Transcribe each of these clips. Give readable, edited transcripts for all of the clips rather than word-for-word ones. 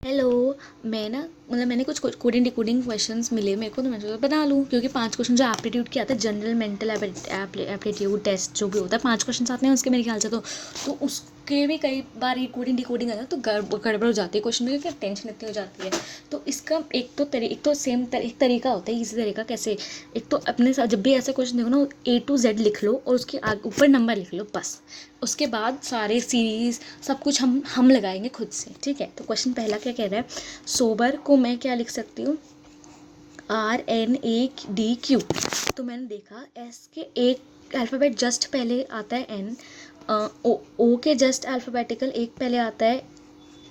Hello. मैं ना मैंने कुछ कोडिंग डिकोडिंग क्वेश्चंस मिले मेरे को, तो मैं सोचा बना लूँ, क्योंकि 5 क्वेश्चन जो एप्टीट्यूड के आते हैं, जनरल मेंटल एप्टीट्यूड टेस्ट जो भी होता है, 5 क्वेश्चन आते हैं उसके मेरे ख्याल से। तो उसके भी कई बार ये कोडिंग डिकोडिंग आ जाए तो गड़बड़ हो जाती है क्वेश्चन में, क्योंकि टेंशन इतनी हो जाती है। तो इसका एक तो सेम एक तरीका होता है, इसी तरीका कैसे। एक तो अपने साथ जब भी ऐसा क्वेश्चन देखो ना, A to Z लिख लो और उसके ऊपर नंबर लिख लो बस। उसके बाद सारे सीरीज सब कुछ हम लगाएंगे खुद से, ठीक है। तो क्वेश्चन पहला क्या कह रहा है, सोबर को मैं क्या लिख सकती हूँ, RNADQ। तो मैंने देखा एस के एक अल्फ़ाबेट जस्ट पहले आता है एन, ओ के जस्ट अल्फ़ाबेटिकल एक पहले आता है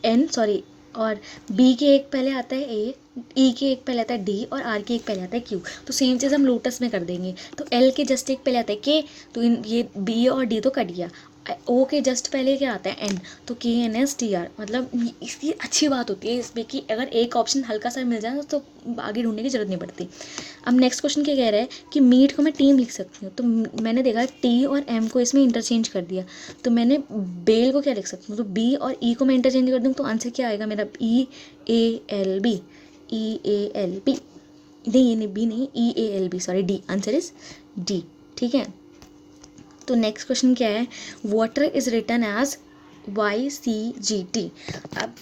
एन, सॉरी, और बी के एक पहले आता है ए, ई के एक पहले आता है डी, और आर के एक पहले आता है क्यू। तो सेम चीज़ हम लोटस में कर देंगे। तो एल के जस्ट एक पहले आता है के, तो इन ये बी और डी तो कट गया। ओ के जस्ट पहले क्या आता है एन, तो KNSTR। मतलब इसकी अच्छी बात होती है इसमें कि अगर एक ऑप्शन हल्का सा मिल जाए तो आगे ढूंढने की जरूरत नहीं पड़ती। अब नेक्स्ट क्वेश्चन क्या कह रहा है कि मीट को मैं टीम लिख सकती हूँ। तो मैंने देखा टी और एम को इसमें इंटरचेंज कर दिया। तो मैंने बेल को क्या लिख सकती हूँ, तो बी और ई को मैं इंटरचेंज कर दूँ तो आंसर क्या आएगा मेरा, EALB। EALB नहीं, ये नहीं, बी नहीं, EALB, sorry, D, answer is D, ठीक है। तो नेक्स्ट क्वेश्चन क्या है, water is written as YCGT। अब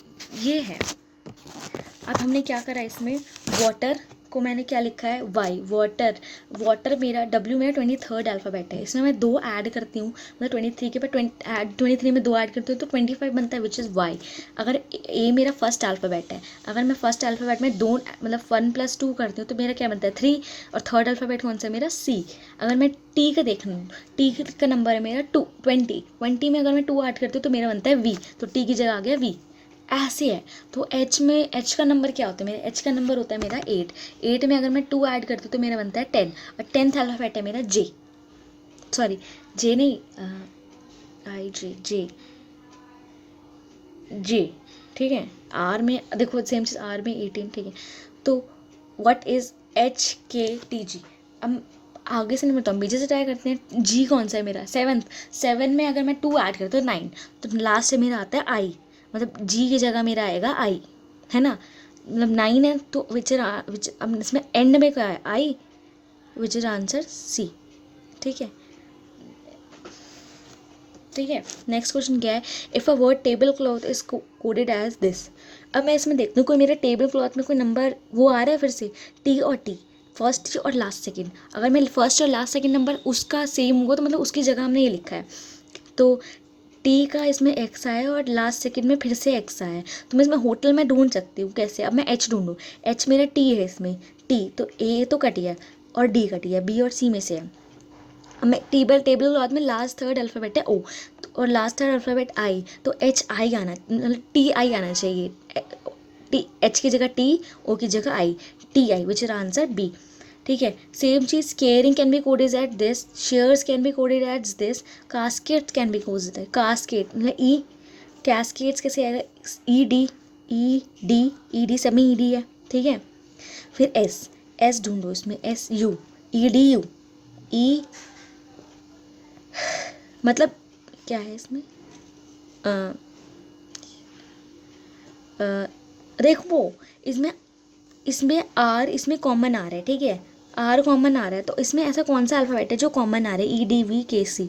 ये है, अब हमने क्या करा इसमें, वाटर को मैंने क्या लिखा है, वाई, वाटर। वाटर मेरा W मेरा 23rd अल्फ़ाबेट है, इसमें मैं 2 ऐड करती हूँ, मतलब 23 के बाद 23 में 2 ऐड करती हूँ तो 25 बनता है, विच इज़ वाई। अगर ए मेरा फर्स्ट अल्फ़ाबेट है, अगर मैं फर्स्ट अल्फ़ाबेट में 2 मतलब 1 + 2 करती हूँ तो मेरा क्या बनता है 3, और थर्ड अल्फ़ाबेट कौन सा है मेरा, C। अगर मैं टी का देख लूँ, टी का नंबर है मेरा 20 में अगर मैं 2 ऐड करती हूँ तो मेरा बनता है V, तो टी की जगह आ गया V, ऐसे है। तो एच का नंबर क्या होता है, मेरा एच का नंबर होता है मेरा 8 में अगर मैं 2 ऐड करती हूँ तो मेरा बनता है 10, और 10th अल्फ़ाबेट है मेरा जे, सॉरी, जे नहीं, IG, जे, ठीक है। आर में देखो सेम चीज़, आर में 18, ठीक है। तो व्हाट इज़ HKTG। अब आगे से नहीं बताऊँ, बीजे से ट्राई करते हैं। जी कौन सा है मेरा, 7 में अगर मैं 2 ऐड करती हूँ 9, तो लास्ट से मेरा आता है आई, मतलब जी की जगह मेरा आएगा आई, है ना। मतलब 9 है तो विच अब इसमें एंड में क्या है, I, which is answer C, ठीक है। ठीक है, नेक्स्ट क्वेश्चन क्या है, if a word table cloth is coded as this. अब मैं इसमें देखती हूँ कोई मेरे टेबल क्लॉथ में कोई नंबर वो आ रहा है, फिर से टी और टी, फर्स्ट और लास्ट सेकंड। अगर मैं फर्स्ट और लास्ट सेकंड नंबर उसका सेम होगा तो मतलब उसकी जगह हमने ये लिखा है। तो टी का इसमें एक्स आया और लास्ट सेकंड में फिर से एक्स आया है, तो मैं इसमें होटल में ढूंढ सकती हूँ कैसे। अब मैं एच ढूंढूँ, एच मेरा टी है इसमें, टी तो ए तो कट गया और डी कट गया, बी और सी में से है। अब मैं टेबल के बाद में लास्ट थर्ड अल्फ़ाबेट है O, और लास्ट थर्ड अल्फ़ाबेट आई, तो HI आना, मतलब TI आना चाहिए। टी, एच की जगह टी, ओ की जगह I, TI, which is answer B, ठीक है। सेम चीज़, caring can be coded at this, shares can be coded at this, casket can be coded, casket मतलब ई, कैस्केट्स कैसे आएगा, ED सब में ED है, ठीक है। फिर एस ढूंढो, इसमें SU, EDU, ई मतलब क्या है इसमें, अ, देखो इसमें इसमें आर, इसमें कॉमन आ रहा है, ठीक है, आर कॉमन आ रहा है, तो इसमें ऐसा कौन सा अल्फ़ाबेट है जो कॉमन आ रहा है, EDVKC,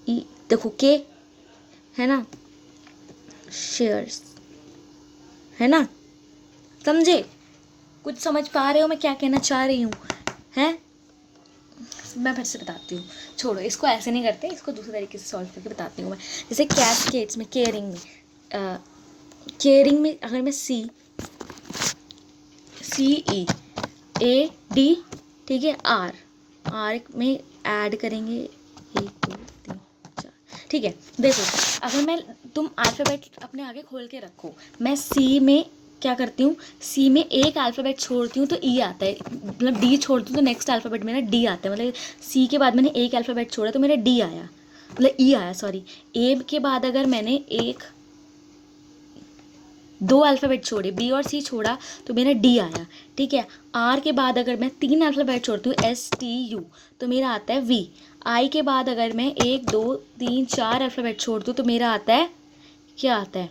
ई, देखो के, है ना, शेयर्स, है ना, समझे, कुछ समझ पा रहे हो मैं क्या कहना चाह रही हूँ, हैं। मैं फिर से बताती हूँ, छोड़ो इसको, ऐसे नहीं करते, इसको दूसरे तरीके से सॉल्व करके बताती हूँ मैं। जैसे कैस्केड्स में, केयरिंग में अगर मैं CEAD, ठीक है, आर में ऐड करेंगे 1 2 3 4, ठीक है। देखो अगर मैं, तुम अल्फ़ाबेट अपने आगे खोल के रखो, मैं सी में क्या करती हूँ, सी में एक अल्फ़ाबेट छोड़ती हूँ तो ई आता है, मतलब डी छोड़ती हूँ तो नेक्स्ट अल्फ़ाबेट मेरा डी आता है, मतलब सी के बाद मैंने एक अल्फ़ाबेट छोड़ा तो मेरा डी आया, मतलब ई आया, सॉरी। ए के बाद अगर मैंने 2 अल्फ़ाबेट छोड़े, बी और सी छोड़ा तो मेरा डी आया, ठीक है। आर के बाद अगर मैं 3 अल्फ़ाबेट छोड़ती हूँ, STU, तो मेरा आता है V। आई के बाद अगर मैं 1 2 3 4 अल्फ़ाबेट छोड़ती हूँ तो मेरा आता है, क्या आता है,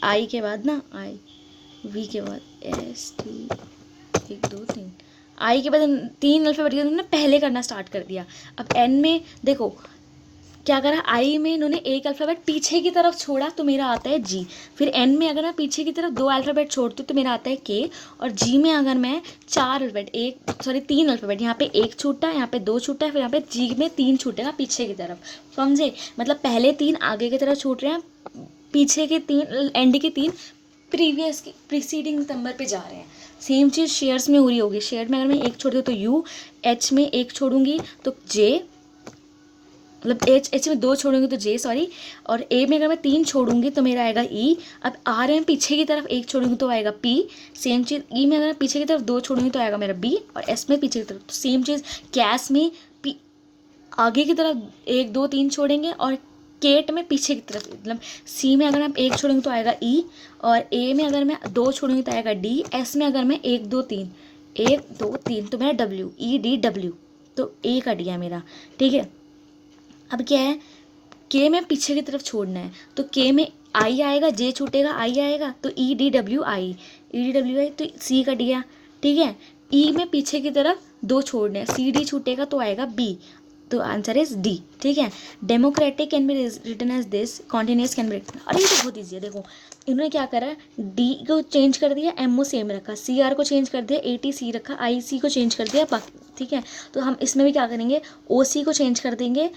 आई के बाद ना आई, वी के बाद एस टी, 1 2 3, आई के बाद 3 अल्फ़ाबेट के उन्होंने पहले करना स्टार्ट कर दिया। अब एन में देखो क्या करा, आई में इन्होंने एक अल्फ़ाबेट पीछे की तरफ छोड़ा तो मेरा आता है जी। फिर एन में अगर मैं पीछे की तरफ 2 अल्फ़ाबेट छोड़ती हूँ तो मेरा आता है के। और जी में अगर मैं 4 अल्फ़ाबेट 3 अल्फ़ाबेट, यहाँ पे 1 छूटा है, यहाँ पे 2 छूटा है, फिर यहाँ पे जी में 3 छूटेगा पीछे की तरफ, समझे? मतलब पहले 3 आगे की तरफ छूट रहे हैं, पीछे के 3 एंड के 3 प्रीवियस की प्रीसीडिंग नंबर पे जा रहे हैं। सेम चीज़ शेयर्स में हो रही होगी। शेयर में अगर मैं 1 छोड़ दूँ तो यू, एच में 1 छोड़ूंगी तो जे, मतलब एच में 2 छोड़ूंगी तो जे, सॉरी। और ए में अगर मैं 3 छोड़ूंगी तो मेरा आएगा ई। अब आर में पीछे की तरफ 1 छोड़ूंगी तो आएगा पी। सेम चीज़ ई में अगर मैं पीछे की तरफ 2 छोड़ूंगी तो आएगा मेरा बी। और एस में पीछे की तरफ तो सेम चीज़ कैस में पी आगे की तरफ 1 2 3 छोड़ेंगे, और केट में पीछे की तरफ, मतलब सी में अगर आप 1 छोड़ेंगे तो आएगा ई, और ए में अगर मैं 2 छोड़ूंगी तो आएगा डी। एस में अगर मैं 1 2 3 तो मेरा डब्ल्यू, ई डी डब्ल्यू, तो ए कट गया मेरा, ठीक है। अब क्या है, के में पीछे की तरफ छोड़ना है तो के में आई आएगा, जे छूटेगा, आई आएगा तो ई डी डब्ल्यू आई, तो सी कट गया, ठीक है। ई में पीछे की तरफ 2 छोड़ने हैं, सी डी छूटेगा तो आएगा बी, तो आंसर इज डी, ठीक है। Democratic can be written as this, continuous can be written, अरे ये तो बहुत ईजी है। देखो इन्होंने क्या करा, डी को चेंज कर दिया, एम ओ सेम रखा, सी आर को चेंज कर दिया, ए टी सी रखा, आई सी को चेंज कर दिया, ठीक है। तो हम इसमें भी क्या करेंगे, ओ सी को चेंज कर देंगे,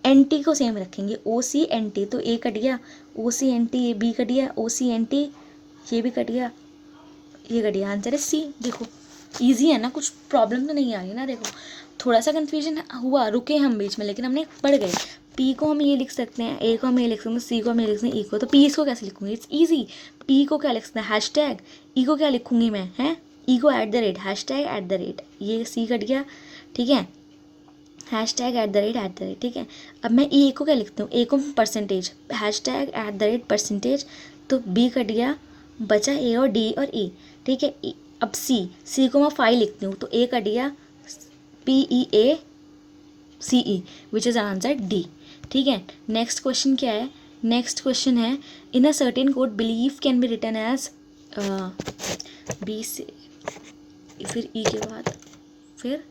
एन टी को सेम रखेंगे, ओ सी एन टी, तो ए कट गया, ओ सी एन टी, ये बी कट गया, ओ सी एन टी ये भी कट गया, ये कट गया, आंसर है सी। देखो इजी है ना, कुछ प्रॉब्लम तो नहीं आ रही ना। देखो थोड़ा सा कन्फ्यूजन हुआ, रुके हम बीच में, लेकिन हमने पढ़ गए। पी को हम ये लिख सकते हैं, ए को हम ये लिख सकते हैं, सी को हम ये लिख सकते हैं, ई को। तो पी इसको कैसे लिखूंगी, इट्स ईजी। पी को क्या लिख सकते हैं, हैश टैग। ई को क्या लिखूंगी मैं, है ई को @ हैश टैग @ ये सी कट गया, ठीक है, हैश टैग @ ठीक है। अब मैं ए को क्या लिखती हूँ, ए को परसेंटेज, हैश टैग @%, तो बी कट गया, बचा ए और डी और ई, ठीक है। अब सी को मैं 5 लिखती हूँ तो ए कट गया, PEACE, which is answer D, ठीक है। नेक्स्ट क्वेश्चन क्या है, नेक्स्ट क्वेश्चन है, in a certain code believe can be written as B से, फिर ई के बाद फिर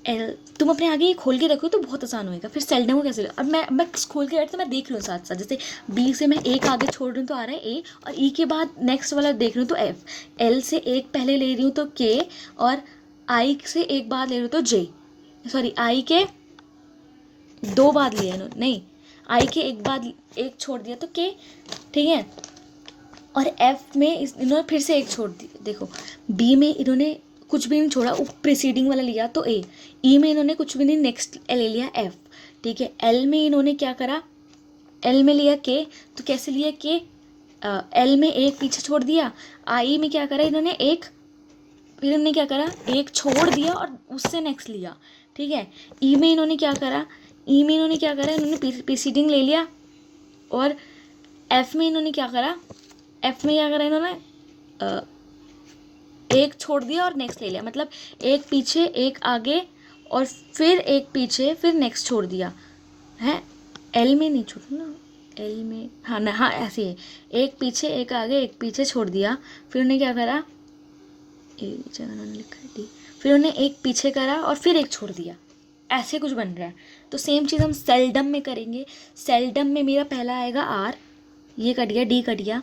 एल। तुम अपने आगे ये खोल के रखो तो बहुत आसान होएगा। फिर सेल्डम को कैसे, अब मैं खोल के रखती तो मैं देख लूँ साथ साथ, जैसे बी से मैं एक आगे छोड़ रही हूँ तो आ रहा है ए, और ई के बाद नेक्स्ट वाला देख रही हूँ तो एफ, एल से एक पहले ले रही हूँ तो के, और आई से एक बाद ले रही हूँ तो जे, सॉरी आई के 2 बाद लिए इन्होंने, नहीं आई के एक छोड़ दिया तो के, ठीक है। और एफ में इन्होंने फिर से एक छोड़ दिया। देखो बी में इन्होंने कुछ भी नहीं छोड़ा, प्रीसीडिंग वाला लिया तो ए, ई में इन्होंने कुछ भी नहीं, नेक्स्ट ले लिया एफ, ठीक है। एल में इन्होंने क्या करा, एल में लिया के, तो कैसे लिया के, एल में एक पीछे छोड़ दिया, आई में क्या करा इन्होंने एक, फिर इन्होंने क्या करा एक छोड़ दिया और उससे नेक्स्ट लिया, ठीक है। ई में इन्होंने क्या करा, इन्होंने प्रीसीडिंग ले लिया, और एफ में इन्होंने क्या करा, इन्होंने एक छोड़ दिया और नेक्स्ट ले लिया, मतलब एक पीछे एक आगे और फिर एक पीछे फिर नेक्स्ट छोड़ दिया है। एल में नहीं छोड़ा ना, एल में हाँ ना, हाँ ऐसे ही एक पीछे एक आगे एक पीछे छोड़ दिया, फिर उन्हें क्या करा, एक जगह उन्होंने लिखा है डी, फिर उन्हें एक पीछे करा और फिर एक छोड़ दिया, ऐसे कुछ बन रहा है। तो सेम चीज़ हम सेल्डम में करेंगे। सेल्डम में मेरा पहला आएगा आर, ये कट गया, डी कट गया,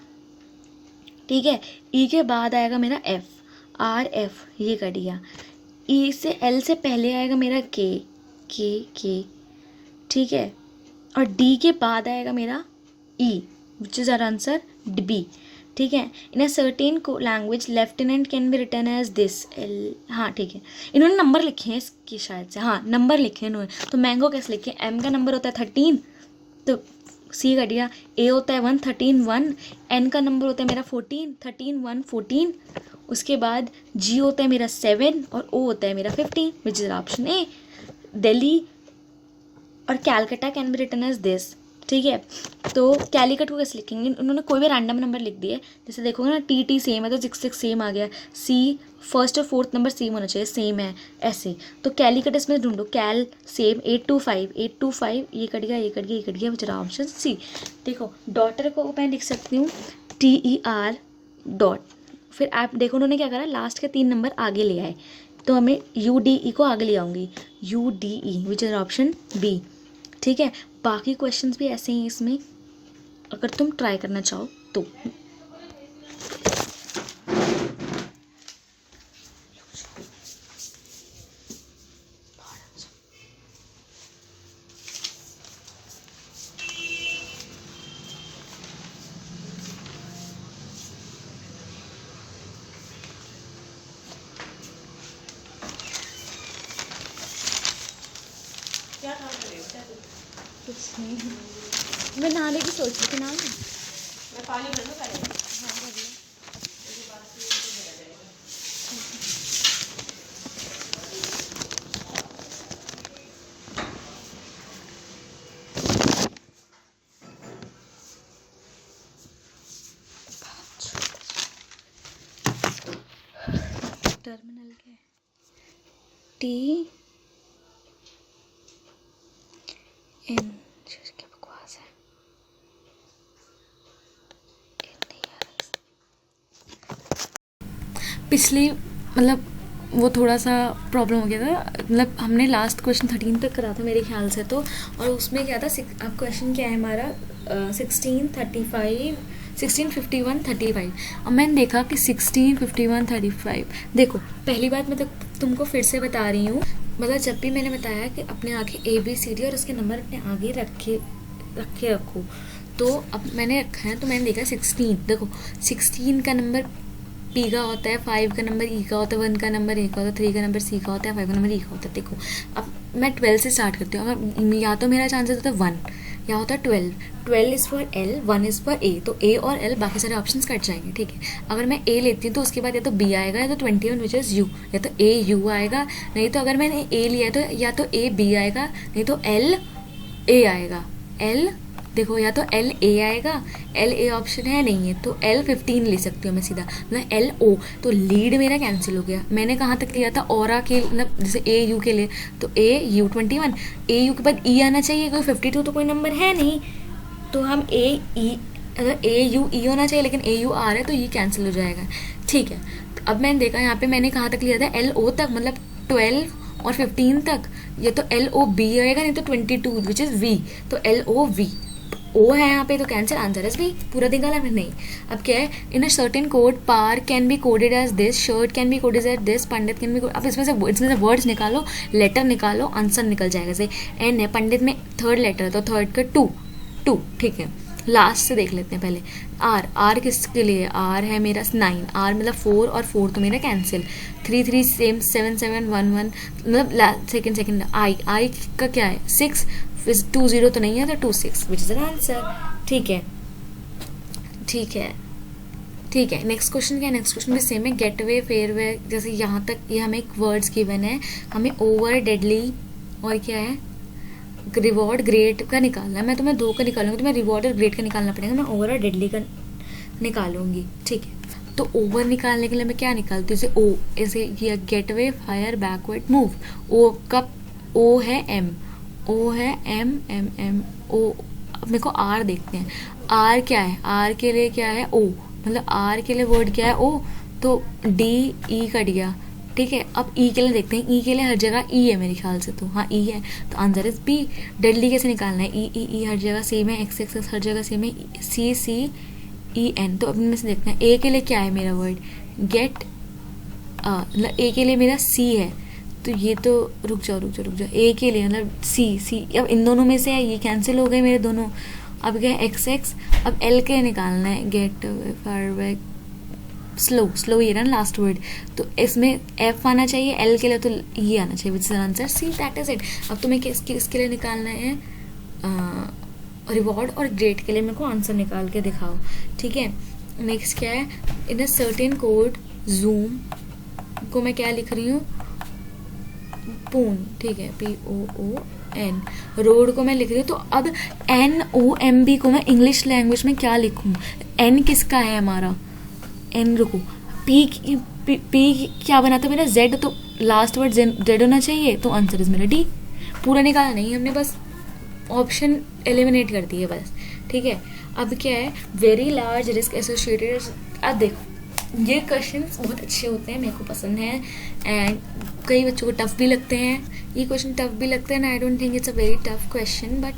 ठीक है। ई के बाद आएगा मेरा एफ, आर एफ, ये कट गया। ई से एल से पहले आएगा मेरा के, ठीक है। और डी के बाद आएगा मेरा E, which is our answer B, ठीक है। In a certain language lieutenant can be written as this, L, हाँ ठीक है। इन्होंने नंबर लिखे हैं इसकी शायद से, हाँ नंबर लिखे हैं इन्होंने। तो मैंगो कैसे लिखे, एम का नंबर होता है 13, तो सी कट गया। ए होता है 1, 13 1, एन का नंबर होता है मेरा 14, 13 1 14, उसके बाद जी होता है मेरा 7 और ओ होता है मेरा 15, which is option A. Delhi और Calcutta can be written as this, ठीक है। तो कैलिकट को कैसे लिखेंगे, उन्होंने कोई भी रैंडम नंबर लिख दिए, जैसे देखोगे ना टी सेम है तो 6 6 सेम आ गया, सी फर्स्ट और फोर्थ नंबर सेम होना चाहिए, सेम है ऐसे। तो कैलिकट इसमें ढूंढो, कैल सेम 825, ये कट गया, ये कट गया, ये कट गया, विच इज ऑप्शन सी। देखो डॉटर को मैं लिख सकती हूँ TER डॉट, फिर आप देखो उन्होंने क्या करा, लास्ट के 3 नंबर आगे ले आए, तो हमें UDE को आगे ले आऊँगी, UDE which is option B. ठीक है, बाकी क्वेश्चंस भी ऐसे ही इसमें, अगर तुम ट्राई करना चाहो तो। कुछ नहीं, मैं नहाने की सोच रही थी, नहा लूं? मैं पानी भर दूं पहले? हाँ कर लो। टर्मिनल क्या है? TN, क्या बकवास है, पिछली मतलब वो थोड़ा सा प्रॉब्लम हो गया था, मतलब हमने लास्ट क्वेश्चन 13 तक करा था मेरे ख्याल से, तो और उसमें क्या था, अब क्वेश्चन क्या है हमारा 1635, 1651 35। अब मैंने देखा कि 1651 35, देखो पहली बात मैं तुमको फिर से बता रही हूँ, मतलब जब भी मैंने बताया कि अपने आगे ABCD और उसके नंबर अपने आगे रखो, तो अब मैंने रखा है, तो मैंने देखा 16, देखो 16 का नंबर P का होता है, 5 का नंबर E का होता है, 1 का नंबर A का होता है, 3 का नंबर C का होता है, 5 का नंबर E का होता है। देखो अब मैं 12 से स्टार्ट करती हूँ, अगर या तो मेरा चांसेस होता है 1 या होता है 12 is for L, 1 is for A, तो A और L बाकी सारे ऑप्शन कट जाएंगे। ठीक है, अगर मैं A लेती हूँ तो उसके बाद या तो B आएगा या तो 21 विच इज़ U, या तो A U आएगा, नहीं तो अगर मैंने A लिया तो या तो A B आएगा, नहीं तो L A आएगा। L देखो या तो L A आएगा, L A ऑप्शन है नहीं है, तो L 15 ले सकती हूँ मैं सीधा, मतलब L O, तो लीड मेरा कैंसिल हो गया। मैंने कहाँ तक लिया था, ऑरा के मतलब जैसे A U के लिए, तो A U 21, A U के बाद E आना चाहिए, कोई 52 तो कोई नंबर है नहीं, तो हम A E, अगर A U E होना चाहिए, लेकिन A U आ रहा है तो ये कैंसिल हो जाएगा। ठीक है, तो अब मैंने देखा यहाँ पे मैंने कहाँ तक लिया था, L O तक, मतलब 12 और 15 तक, या तो L O B आएगा, नहीं तो 22 विच इज़ V, तो L O V ओ है यहाँ पे, तो कैंसिल, आंसर इज बी। पूरा निकाला फिर नहीं। अब क्या है, in a certain code par can be coded as this, shirt can be coded as this, Pandit can be, अब इसमें से वर्ड्स निकालो, लेटर निकालो, आंसर निकल जाएगा। जैसे एन है, पंडित में 3rd लेटर है तो 3rd का 2, ठीक है। लास्ट से देख लेते हैं पहले, आर किसके लिए, आर है मेरा 9, आर मतलब 4 और 4 तो मेरा कैंसिल, 3 3 सेम, 7 7 1 1 मतलब सेकेंड, आई का क्या है 6, 2 0 तो नहीं है, तो 2 6 विच इज एन आंसर। ठीक है, नेक्स्ट क्वेश्चन क्या है, नेक्स्ट क्वेश्चन भी सेम है, गेट वे, फेयर वे, जैसे यहाँ तक ये हमें एक वर्ड्स गिवन है, हमें ओवर, डेडली और क्या है, रिवॉर्ड, ग्रेट का निकालना है। मैं तुम्हें 2 का निकालूंगी, तुम्हें रिवॉर्ड और ग्रेट का निकालना पड़ेगा, मैं ओवर और डेडली का निकालूंगी। ठीक है, तो ओवर निकालने के लिए मैं क्या निकालती हूँ, जैसे ओ, ऐसे ये गेट वे, फायर, बैकवर्ड, मूव, ओ का ओ है एम, ओ है एम एम एम ओ। अब मेरे को आर देखते हैं, आर क्या है, आर के लिए क्या है ओ, मतलब आर के लिए वर्ड क्या है ओ, तो डी ई कट गया। ठीक है, अब ई के लिए देखते हैं, ई के लिए हर जगह ई है मेरे ख्याल से, तो हाँ ई है, तो आंसर इज बी। डेडली कैसे निकालना है, ई ई ई हर जगह सेम है, एक्स एक्स हर जगह सेम है, सी सी ई एन। तो अब इनमें से देखते हैं, ए के लिए क्या है मेरा वर्ड, गेट, मतलब ए के लिए मेरा सी है, तो ये तो रुक जाओ, ए के लिए मतलब सी, अब इन दोनों में से है, ये कैंसिल हो गए मेरे दोनों। अब क्या है एक्स एक्स, अब एल के निकालना है, गेट, फार बैक, स्लो ये ना लास्ट वर्ड, तो इसमें एफ आना चाहिए, एल के लिए तो ये आना चाहिए, which is answer C, that is it. अब तुम्हें किसके लिए निकालना है, रिवॉर्ड और ग्रेट के लिए मेरे को आंसर निकाल के दिखाओ। ठीक है, नेक्स्ट क्या है, in a certain code, zoom को मैं क्या लिख रही हूँ, पून, ठीक है, POON, रोड को मैं लिख रही हूँ, तो अब NOMB को मैं इंग्लिश लैंग्वेज में क्या लिखूँ, N किसका है हमारा, N रुको, P क्या बना था मेरा, Z, तो लास्ट वर्ड Z होना चाहिए, तो आंसर इज मेरा D। पूरा निकाला नहीं हमने, बस ऑप्शन एलिमिनेट कर दिए बस। ठीक है, अब क्या है, वेरी लार्ज रिस्क एसोसिएटेड। अब देखो ये क्वेश्चंस बहुत अच्छे होते हैं, मेरे को पसंद है, एंड कई बच्चों को टफ भी लगते हैं। ये क्वेश्चन टफ भी लगता है and I don't think it's a very tough question, but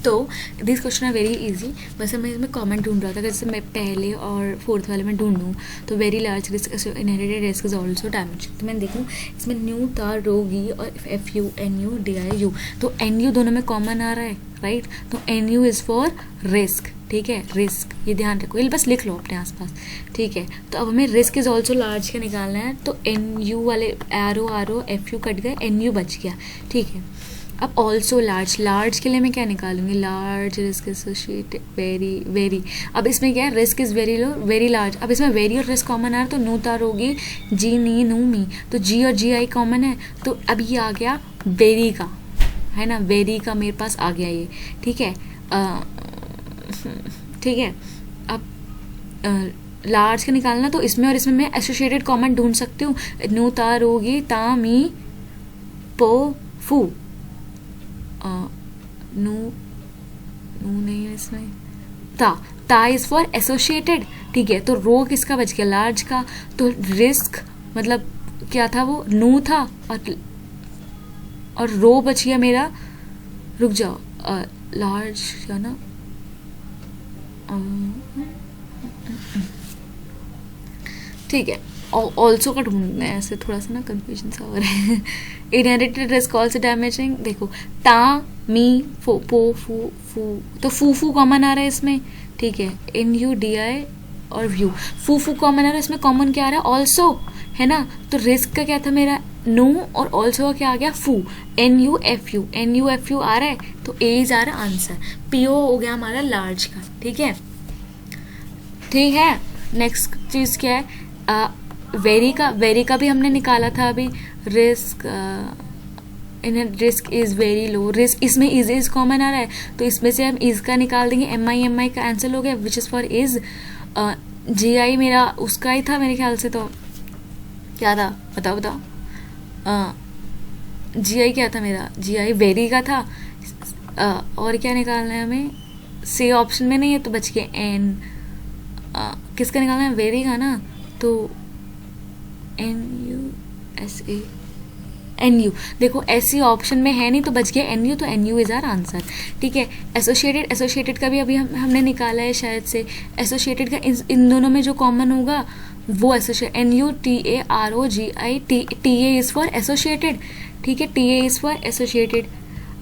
तो this question are very easy. वैसे मैं इसमें कमेंट ढूंढ रहा था, जैसे मैं पहले और फोर्थ वाले में ढूंढूँ तो very large risk inherited risk is also damage. तो मैं देखूँ इसमें न्यू था रोगी और FUNU DIU, तो NU दोनों में कॉमन आ रहा है, राइट। तो NU इज़ फॉर रिस्क, ठीक है, रिस्क, ये ध्यान रखो, ये बस लिख लो अपने आसपास, ठीक है। तो अब हमें रिस्क इज ऑल्सो लार्ज का निकालना है, तो NU वाले एरो FU कट गए, NU बच गया, ठीक है। अब ऑल्सो लार्ज के लिए मैं क्या निकालूंगी, लार्ज रिस्क एसोसिएटेड वेरी। अब इसमें क्या है, risk is very low very large. अब इसमें वेरी और रिस्क कॉमन आ रहा है, तो नू तार होगी जी नी नू मी, तो जी और GI कॉमन है, तो अब ये आ गया वेरी का, है ना, वेरी का मेरे पास आ गया ये, ठीक है। ठीक है, अब लार्ज का निकालना, तो इसमें और इसमें मैं एसोसिएटेड कॉमन ढूंढ सकती हूँ। नू तार होगी ता मी पो फू, नू नहीं है इसमें, ता इज फॉर एसोसिएटेड, ठीक है। तो रो किसका बच गया, लार्ज का, तो रिस्क मतलब क्या था वो, नू था, और रो बच गया मेरा, रुक जाओ, लार्ज क्या ना, ठीक है, ऑल्सो का ढूंढना है, ऐसे थोड़ा सा ना कंफ्यूजन सा हो रहा है। इनहेरिटेड रिस्क ऑल्सो डैमेजिंग, देखो ता मी फो पो फू फू, तो फू कॉमन आ रहा है इसमें, ठीक है। NUDI और व्यू, फू कॉमन आ रहा है, इसमें कॉमन क्या आ रहा है, ऑल्सो, है ना। तो रिस्क का क्या था मेरा, नो, और ऑल्सो का क्या आ गया, फू, NUFU आ रहा है, तो ए इज आ रहा है आंसर। PO हो गया हमारा लार्ज का, ठीक है, ठीक है। नेक्स्ट चीज़ क्या है, वेरी का भी हमने निकाला था अभी, risk risk is very low, risk इसमें इज कॉमन आ रहा है, तो इसमें से हम इज का निकाल देंगे, MI का आंसर हो गया, which is for is. GI मेरा उसका ही था मेरे ख्याल से, तो क्या था, बताओ GI क्या था मेरा, GI वेरी का था। और क्या निकालना है हमें, C ऑप्शन में नहीं है, तो बच गया N, किसका निकालना है, वेरी का ना, तो NU, देखो SC ऑप्शन में है नहीं, तो बच गया NU, तो NU इज आर आंसर, ठीक है। एसोसिएटेड का भी अभी हमने निकाला है शायद से, एसोसिएटेड का इन दोनों में जो कॉमन होगा वो associate, NUTAROGI, TA is for associated, ठीक है, TA इज फॉर एसोसिएटेड।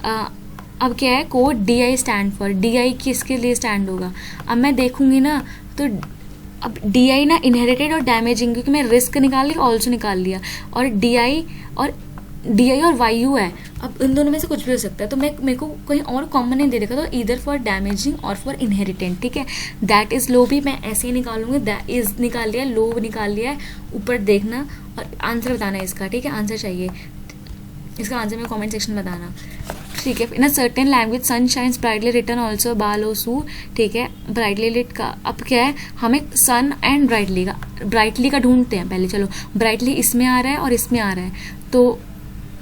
अब क्या है, code DI stand for, DI किसके लिए स्टैंड होगा, अब मैं देखूंगी ना, तो अब DI ना इनहेरिटेड और डैमेजिंग, क्योंकि मैं रिस्क निकाल लिया, ऑल्सो निकाल लिया, और DI और YU है। अब इन दोनों में से कुछ भी हो सकता है, तो मेरे को कहीं और कॉमन नहीं दे देखा, तो इधर फॉर डैमेजिंग और फॉर इनहेरिटेंट, ठीक है। दैट इज लो भी मैं ऐसे ही निकालूंगी, दैट इज निकाल लिया, लो निकाल लिया है, ऊपर देखना और आंसर बताना है इसका, ठीक है, आंसर चाहिए इसका, आंसर में कमेंट सेक्शन में बताना, ठीक है। In a certain language sun shines brightly written also बालो सू, ठीक है, ब्राइटली लिट का अब क्या है, हमें सन एंड ब्राइटली का ढूंढते हैं पहले, चलो ब्राइटली इसमें आ रहा है और इसमें आ रहा है, तो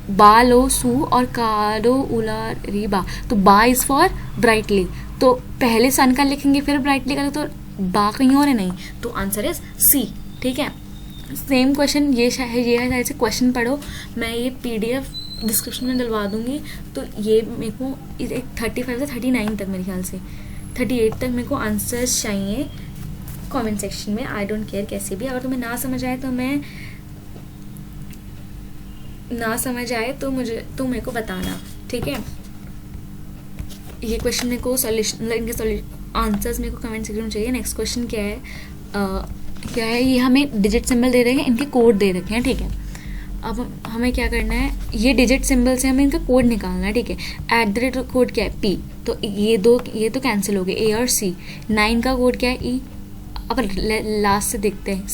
बालो सू और काडो उला रीबा, तो बा इज फॉर ब्राइटली, तो पहले सन का लिखेंगे फिर ब्राइटली का, तो बा कहीं और है नहीं, तो आंसर इज C, ठीक है। सेम क्वेश्चन ये शायद से क्वेश्चन पढ़ो, मैं ये PDF डिस्क्रिप्शन में डलवा दूंगी, तो ये मेरे को 35 से 39 तक, मेरे ख्याल से 38 तक मेरे को आंसर्स चाहिए कमेंट सेक्शन में, आई डोंट केयर कैसे भी। अगर तुम्हें ना समझ आए तो मेरे को बताना, ठीक है। ये क्वेश्चन मेरे को इनके आंसर्स मेरे को कमेंट सेक्शन में चाहिए। नेक्स्ट क्वेश्चन क्या है, ये हमें डिजिट सिंबल दे रहे हैं, इनके कोड दे रखे हैं, ठीक है। अब हमें क्या करना है, ये डिजिट सिंबल से हमें इनका कोड निकालना है, ठीक है। @ कोड क्या है, P, तो ये तो कैंसिल हो गए, A और C। 9 का कोड क्या है, E। अब लास्ट से देखते हैं,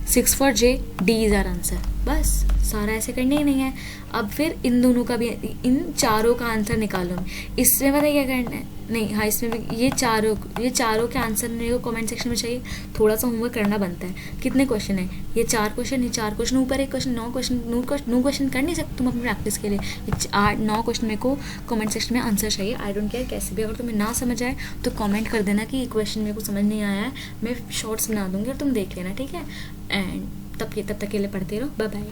6 for J, D is our answer, बस सारा ऐसे करना ही नहीं है। अब फिर इन दोनों का भी, इन चारों का आंसर निकालो। इसमें पता है क्या करना है, नहीं हाँ इसमें भी ये चारों के आंसर मेरे को कमेंट सेक्शन में चाहिए। थोड़ा सा होमवर्क करना बनता है। कितने क्वेश्चन है ये, 4 क्वेश्चन, ये 4 क्वेश्चन ऊपर एक क्वेश्चन, 9 क्वेश्चन कर नहीं सकते तुम अपनी प्रैक्टिस के लिए। 8-9 क्वेश्चन मेरे को कमेंट सेक्शन में आंसर चाहिए। आई डोंट केयर कैसे भी, अगर तुम्हें ना समझ आए तो कमेंट कर देना कि ये क्वेश्चन मेरे को समझ नहीं आया है, मैं शॉर्ट्स बना दूंगी और तुम देख लेना, ठीक है। एंड तब तक के लिए पढ़ते रहो। Bye bye.